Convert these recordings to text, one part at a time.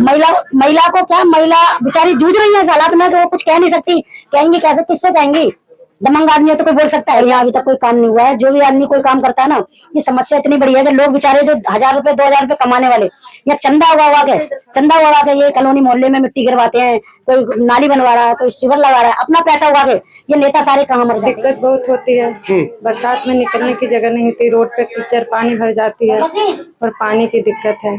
महिला महिला को क्या, महिला बेचारी जूझ रही है इस हालात में, तो वो कुछ कह नहीं सकती। कहेंगी कैसे, किससे कहेंगी? दमंग आदमी है तो कोई बोल सकता है? यहाँ अभी तक कोई काम नहीं हुआ है। जो भी आदमी कोई काम करता है ना, ये समस्या इतनी बड़ी है कि लोग बेचारे जो 1000 रुपए 2000 रुपए कमाने वाले, या चंदा उगा के ये कॉलोनी मोहल्ले में मिट्टी गिरवाते हैं, कोई नाली बनवा रहा है, कोई सीवर लगा रहा है, अपना पैसा उगा के ये नेता सारे कहाँ मर जाते हैं। दिक्कत बहुत होती है। बरसात में निकलने की जगह नहीं होती, रोड पे कीचड़ पानी भर जाती है और पानी की दिक्कत है।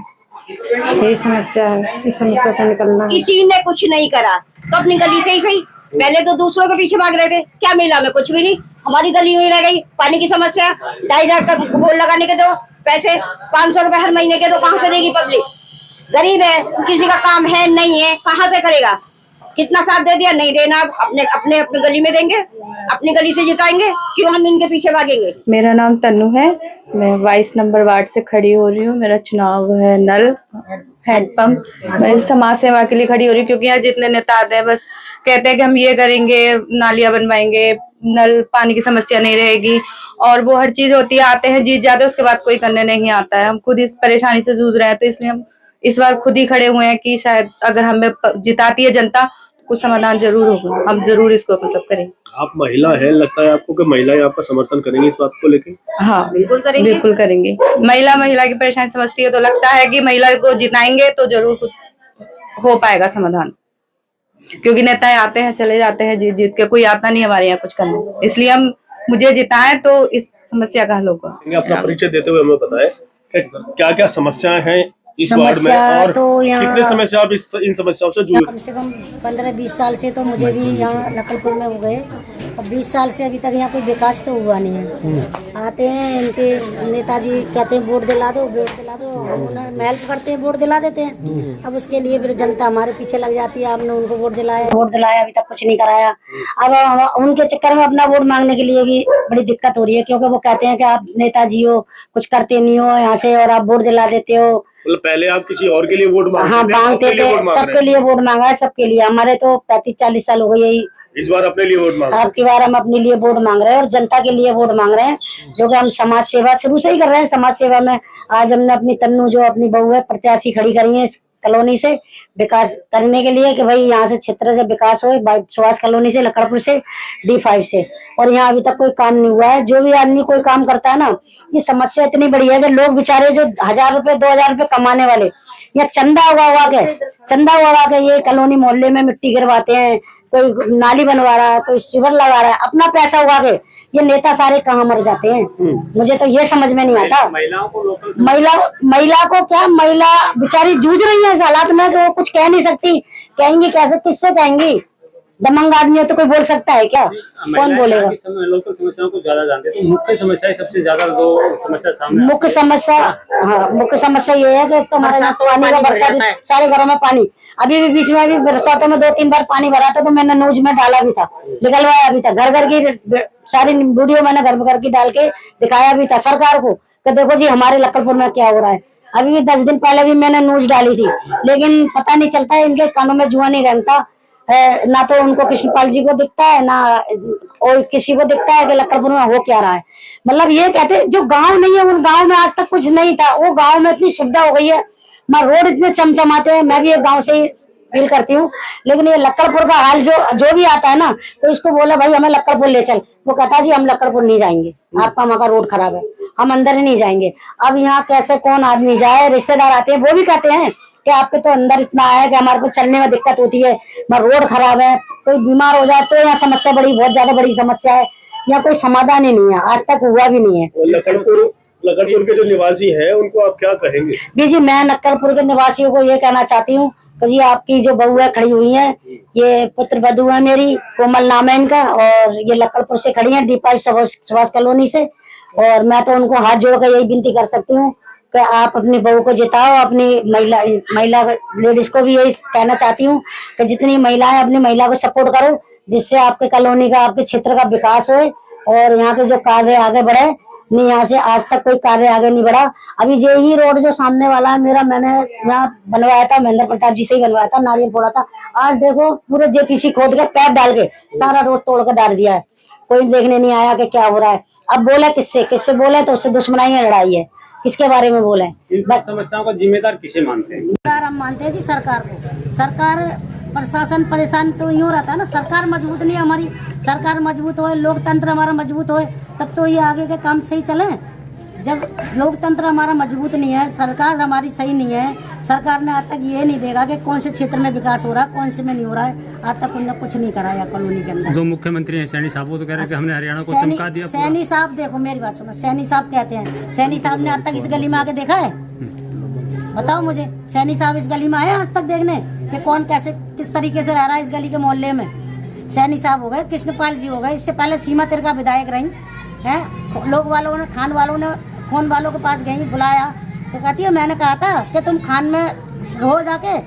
यही समस्या है, इस समस्या से निकलना है। किसी ने कुछ नहीं करा तो अपनी गली से ही सही। पहले तो दूसरों के पीछे भाग रहे थे, क्या मिला? में कुछ भी नहीं, हमारी गली में रह गई। पानी की समस्या, 2,500 का बोल लगाने के दो पैसे, 500 रुपए हर महीने के दो, कहाँ से देगी पब्लिक? गरीब है, किसी का काम है नहीं है, कहाँ से करेगा? कितना साथ दे दिया, नहीं देना, अपने अपने अपने गली में देंगे, अपनी गली से जिताएंगे, क्यों हम इनके पीछे भागेंगे? मेरा नाम तन्नू है, मैं 22 नंबर वार्ड से खड़ी हो रही हूँ। मेरा चुनाव है नल हैंडपंप। मैं समाज सेवा के लिए खड़ी हो रही हूँ, क्योंकि यहाँ जितने नेता आते हैं बस कहते हैं कि हम ये करेंगे, नालियां बनवाएंगे, नल पानी की समस्या नहीं रहेगी, और वो हर चीज होती है, आते हैं जीत जाते हैं, उसके बाद कोई करने नहीं आता है। हम खुद इस परेशानी से जूझ रहे हैं, तो इसलिए हम इस बार खुद ही खड़े हुए हैं कि शायद अगर हमें जिताती है जनता, कुछ समाधान जरूर होगा, हम जरूर इसको मतलब करेंगे। आप महिला है, लगता है आपको कि महिलाएं आपका समर्थन करेंगी इस बात को लेकर? हाँ बिल्कुल करेंगे। महिला की परेशानी समझती है, तो लगता है कि महिला को जिताएंगे तो जरूर कुछ हो पाएगा समाधान, क्योंकि नेता आते हैं चले जाते हैं, जीत जीत के कोई आता नहीं हमारे यहाँ कुछ करने। इसलिए हम मुझे जिताएं तो इस समस्या का हल होगा। अपना परिचय देते हुए हमें बताएं क्या क्या समस्याएं हैं इस वार्ड में, और तो कितने समय से आप इन समस्याओं से जुड़े? कम से कम 15-20 साल से तो मुझे भी यहाँ नकलपुर में हो गए, और 20 साल से अभी तक यहाँ कोई विकास तो हुआ नहीं है। आते हैं इनके नेताजी, कहते हैं वोट दिला दो, हम उन्हें हेल्प करते हैं, वोट दिला देते हैं। अब उसके लिए फिर जनता हमारे पीछे लग जाती है, आपने उनको वोट दिलाया अभी तक कुछ नहीं कराया। अब उनके चक्कर में अपना वोट मांगने के लिए भी बड़ी दिक्कत हो रही है, क्योंकि वो कहते हैं कि आप नेताजी हो, कुछ करते नहीं हो यहाँ से, और आप वोट दिला देते हो। मतलब पहले आप किसी और के लिए वोट मांगते हाँ, मांगते थे, सबके लिए वोट मांगा है, सबके लिए। हमारे तो 35-40 साल हो गए यही। इस बार अपने लिए वोट मांग, आपकी बार हम अपने लिए वोट मांग रहे हैं और जनता के लिए वोट मांग रहे हैं, जो कि हम समाज सेवा शुरू से ही कर रहे हैं। समाज सेवा में आज हमने अपनी तन्नू, जो अपनी बहू है, प्रत्याशी खड़ी करी है इस कॉलोनी से विकास करने के लिए, कि भाई यहाँ से क्षेत्र से विकास हो, सुभाष कॉलोनी से, लकड़पुर से, D5 से। और यहाँ अभी तक कोई काम नहीं हुआ है। जो भी आदमी कोई काम करता है ना, ये समस्या इतनी बड़ी है कि लोग बेचारे जो 1000 रुपए 2000 रुपए कमाने वाले, या चंदा उगा के ये कॉलोनी मोहल्ले में मिट्टी गिरवाते हैं, कोई नाली बनवा रहा है, कोई सीवर लगा रहा है, अपना पैसा उगा के ये नेता सारे कहाँ मर जाते हैं? मुझे तो ये समझ में नहीं आता। महिला को क्या, महिला बेचारी जूझ रही है इस हालात में, तो वो कुछ कह नहीं सकती। कहेंगी कैसे, किससे कहेंगी? दमंग आदमी है तो कोई बोल सकता है क्या? कौन बोलेगा? लोकल समस्याओं को ज्यादा जानते हैं, तो मुख्य समस्या सबसे ज्यादा जो समस्या सामने, मुख्य समस्या ये है कि तो हमारे यहाँ पानी का, बरसात सारे घरों में पानी, अभी भी बीच में अभी बरसातों में 2-3 बार पानी भरा था, तो मैंने न्यूज में डाला भी था, निकलवाया भी था, घर घर की सारी वीडियो मैंने घर की डाल के दिखाया भी था सरकार को कि देखो जी हमारे लखनपुर में क्या हो रहा है। अभी भी 10 दिन पहले भी मैंने न्यूज डाली थी, लेकिन पता नहीं चलता है, इनके कानों में जुआ नहीं रहता है, ना तो उनको कृष्णपाल जी को दिखता है, ना और किसी को दिखता है कि लखनपुर में हो क्या रहा है। मतलब ये कहते हैं जो गांव नहीं है, उन गांव में आज तक कुछ नहीं था, वो गांव में इतनी सुविधा हो गई है, रोड इतने चमचमाते हैं। मैं भी एक गांव से ही फील करती हूँ, लेकिन ये लक्कड़पुर का हाल जो भी आता है ना, तो इसको बोला भाई हमें लक्कड़पुर ले चल, वो कहता है जी हम लक्कड़पुर नहीं जाएंगे, आपका वहाँ का रोड खराब है, हम अंदर ही नहीं जाएंगे। अब यहाँ कैसे कौन आदमी जाए? रिश्तेदार आते हैं, वो भी कहते हैं कि आपके तो अंदर इतना है कि हमारे को चलने में दिक्कत होती है, रोड खराब है, कोई बीमार हो जाए तो यहाँ समस्या बहुत ज्यादा बड़ी समस्या है, यहाँ कोई समाधान ही नहीं है, आज तक हुआ भी नहीं है। लखनपुर के जो निवासी हैं उनको आप क्या कहेंगे? जी मैं नक्कलपुर के निवासियों को ये कहना चाहती हूँ कि जी आपकी जो बहू है खड़ी हुई है, ये पुत्र वधू है मेरी, कोमल नाम है इनका, और ये लखनपुर से खड़ी है, D5 सुभाष कॉलोनी से। और मैं तो उनको हाथ जोड़ कर यही विनती कर सकती हूँ कि आप अपनी बहू को जिताओ। अपनी महिला लेडीज को भी यही कहना चाहती हूँ कि जितनी महिलाएं अपनी महिला को सपोर्ट करो, जिससे आपके कॉलोनी का, आपके क्षेत्र का विकास हो और यहाँ के जो कार्य आगे बढ़े। नहीं, यहाँ से आज तक कोई कार्य आगे नहीं बढ़ा। अभी यही रोड जो सामने वाला है मेरा, मैंने यहाँ बनवाया था, महेंद्र प्रताप जी से ही बनवाया था, नारियल फोड़ा था। आज देखो पूरे JPC खोद के पैप डाल के सारा रोड तोड़ कर डाल दिया है, कोई देखने नहीं आया कि क्या हो रहा है। अब बोले किससे बोले तो उससे दुश्मनाई है, लड़ाई है। किसके बारे में बोले। इन सब समस्याओं का जिम्मेदार किसे मानते हैं? सरकार हम मानते हैं जी सरकार को। सरकार प्रशासन परेशान तो यूँ रहता है ना, सरकार मजबूत नहीं है हमारी। सरकार मजबूत हो, लोकतंत्र हमारा मजबूत हो, तब तो ये आगे के काम सही चले। जब लोकतंत्र हमारा मजबूत नहीं है, सरकार हमारी सही नहीं है, सरकार ने आज तक ये नहीं देखा कि कौन से क्षेत्र में विकास हो रहा है, कौन से में नहीं हो रहा है। आज तक उन्होंने कुछ नहीं कराया कॉलोनी के अंदर। जो मुख्यमंत्री हैं सैनी साहब, वो तो कह रहे हैं कि हमने हरियाणा को चमका दिया। सैनी साहब देखो मेरी बात सुनो, सैनी साहब कहते हैं, सैनी साहब ने आज तक इस गली में आके देखा है? बताओ मुझे, सैनी साहब इस गली में आए आज तक देखने कि कौन कैसे किस तरीके से रह रहा है इस गली के मोहल्ले में? सैनी साहब हो गए, कृष्णपाल जी हो गए, इससे पहले सीमा तिरका विधायक रही हैं। लोग वालों ने, खान वालों ने फोन वालों के पास गई, बुलाया तो कहती है मैंने कहा था कि तुम खान में रहो, जाके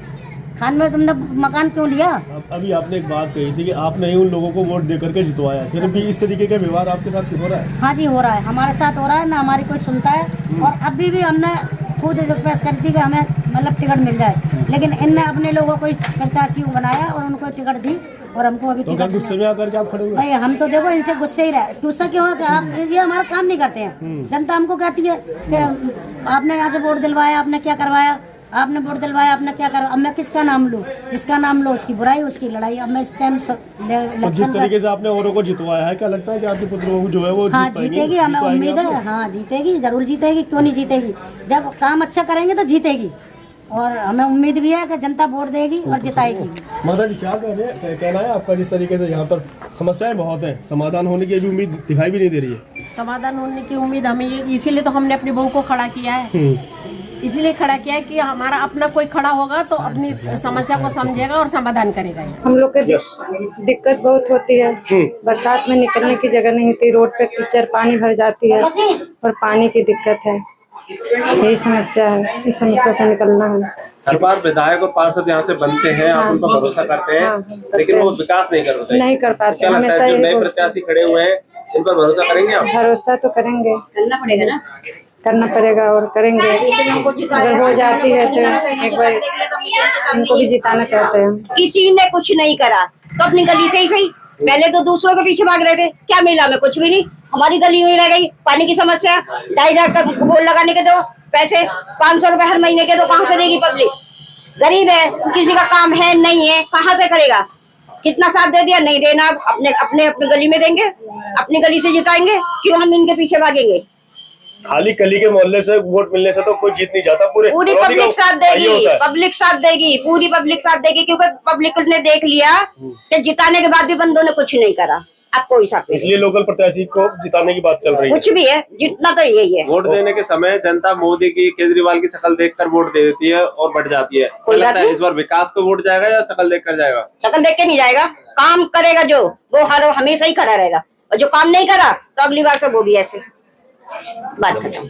खान में तुमने मकान क्यों लिया? अभी आपने एक बात कही थी कि आपने ही उन लोगों को वोट दे करके जितवाया, फिर भी इस तरीके का व्यवहार आपके साथ क्यों हो रहा है? हाँ जी हो रहा है, हमारे साथ हो रहा है ना, हमारी कोई सुनता है। और अभी भी हमने खुद रिक्वेस्ट करी थी कि हमें मतलब टिकट मिल जाए, लेकिन इनने अपने लोगों को प्रत्याशी बनाया और उनको टिकट दी और हमको अभी टिकट गुस्से में आकर के आप खड़े हुए? भाई हम तो देखो इनसे गुस्से ही रहे। गुस्सा क्यों है कि आप ये हमारा काम नहीं करते हैं। जनता हमको कहती है कि आपने यहाँ से वोट दिलवाया, आपने क्या करवाया, आपने वोट दिलवाया, आपने क्या करवाया। अब मैं किसका नाम लूँ? जिसका नाम लो उसकी बुराई, उसकी लड़ाई। अब मैं इस टाइम जिस तरीके से आपने औरों को जितवाया है, क्या लगता है कि आपके पुत्र जो है वो हाँ जीतेगी, हमें उम्मीद है। हाँ जीतेगी, जरूर जीतेगी, क्यों नहीं जीतेगी। जब काम अच्छा करेंगे तो जीतेगी और हमें उम्मीद भी है कि जनता वोट देगी और जिताएगी। माता जी क्या कहना है आपका? जिस तरीके से यहाँ पर समस्याएं बहुत हैं, समाधान होने की भी उम्मीद दिखाई भी नहीं दे रही है। समाधान होने की उम्मीद हमें ये, इसीलिए तो हमने अपनी बहू को खड़ा किया है। इसीलिए खड़ा किया है कि हमारा अपना कोई खड़ा होगा तो अपनी समस्या को समझेगा और समाधान करेगा। हम लोग को दिक्कत बहुत होती है। बरसात में निकलने की जगह नहीं होती, रोड पे कीचड़ पानी भर जाती है और पानी की दिक्कत है। यही समस्या है, इस समस्या से निकलना है। हर बार विधायक और पार्षद यहाँ से बनते हैं, आप उन पर भरोसा करते हैं, लेकिन वो विकास नहीं कर पाते। नहीं कर पाते। क्या लगता है जो नए प्रत्याशी खड़े हुए हैं इन पर भरोसा करेंगे आप? भरोसा तो करेंगे, करना पड़ेगा ना, करना पड़ेगा और करेंगे। अगर हो जाती है तो एक बार उनको भी जिताना चाहते हैं। किसी ने कुछ नहीं करा तो अपनी गली से ही सही। पहले तो दूसरों के पीछे भाग रहे थे, क्या मिला? में कुछ भी नहीं, हमारी गली हुई रह गई। पानी की समस्या, 2,500 का बोल लगाने के दो पैसे, 500 रुपए हर महीने के दो, कहाँ से देगी पब्लिक? गरीब है, किसी का काम है नहीं है, कहाँ से करेगा? कितना साथ दे दिया, नहीं देना, अपने अपने अपनी गली में देंगे, अपनी गली से जिताएंगे। क्यों हम इनके पीछे भागेंगे? खाली गली के मोहल्ले से वोट मिलने से तो कोई जीत नहीं जाता, पूरी पब्लिक साथ देगी, पब्लिक साथ देगी, पूरी पब्लिक साथ देगी, क्योंकि पब्लिक ने देख लिया कि जिताने के बाद भी बंदों ने कुछ नहीं करा। अब कोई साथ, इसलिए लोकल प्रत्याशी को जिताने की बात चल रही है। कुछ भी है, जितना तो यही है। वोट देने के समय जनता मोदी की, केजरीवाल की शक्ल देखकर वोट दे देती है और बढ़ जाती है। कोई लगता बात है नहीं। इस बार विकास को वोट जाएगा या शक्ल देखकर जाएगा? शक्ल देख के नहीं जाएगा, काम करेगा जो वो हर हमेशा ही खड़ा रहेगा, और जो काम नहीं करा तो अगली बार से वो भी ऐसे। बात खत्म।